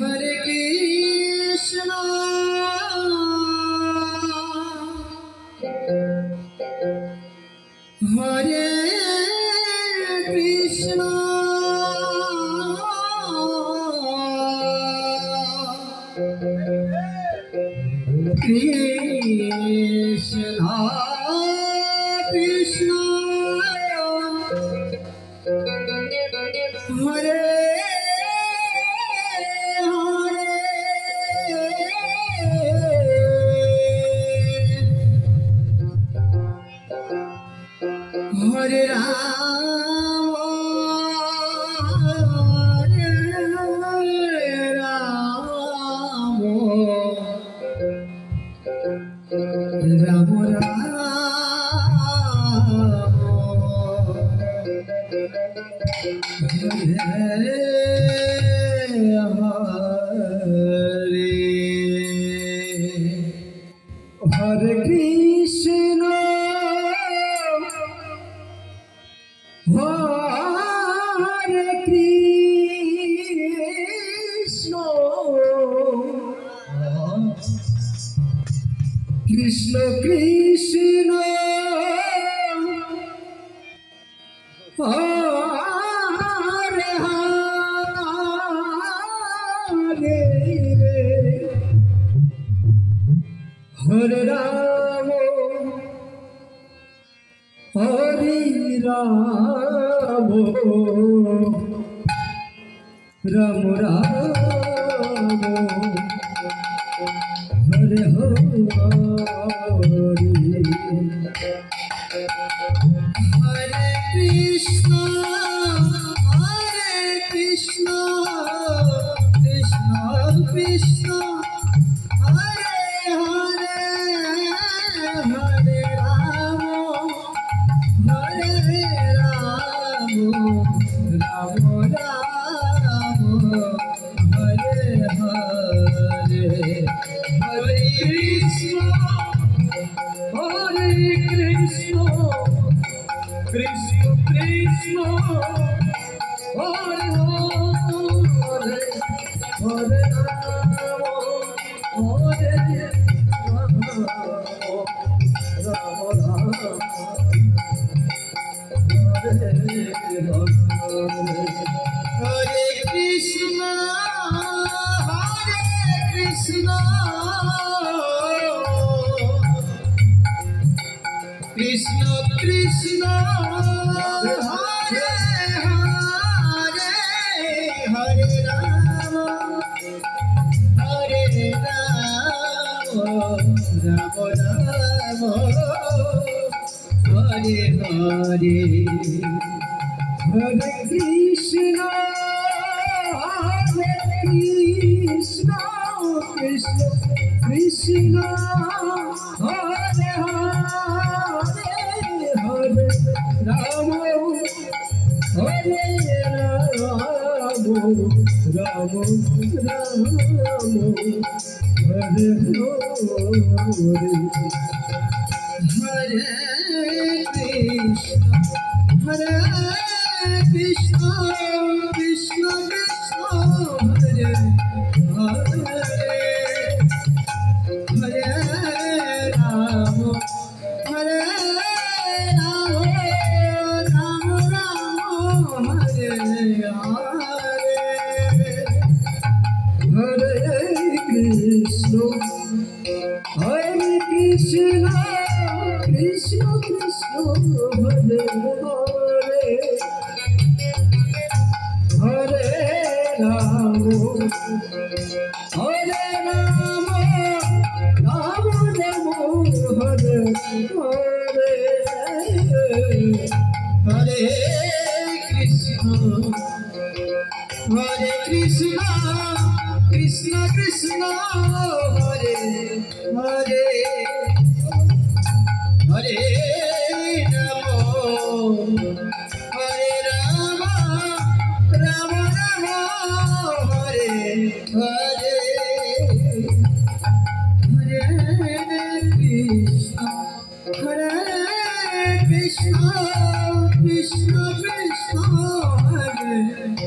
Hare Krishna, Hare Krishna, Krishna Krishna, Hare Hare Rama, Hare Rama, Rama Hare Krishna, Hare Krishna, Krishna Krishna, Hare Hare, Hare Rama, Hare Rama, Rama Rama, Hare Hare, Hare Krishna, Krishna Krishna, Hare Hare, Hare Rama, Hare Rama, Rama Rama, Hare Hare, Hare Krishna, Krishna Krishna, Hare Hare, Hare Rama, Hare Rama, Rama Rama, Hare Krishna, Krishna Krishna, Hare Hare, Hare Rama, Hare Rama, Rama Rama, Hare Hare, Hare Krishna, Krishna Krishna, Hare Hare, Hare Rama, Hare Rama, Rama Rama, Hare Hare, Hare Krishna, Krishna Krishna, Hare Hare, Hare Rama, Hare Rama, Rama Rama, Hare Hare, Hare Krishna, Krishna Krishna, Hare Hare, Hare Rama, Hare Rama, Rama Rama, Hare Hare, Hare Krishna, Krishna Krishna, Hare Hare, Hare Rama, Hare Rama, Rama Rama, Hare Hare, Hare Krishna, Krishna Krishna, Hare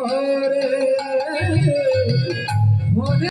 Hare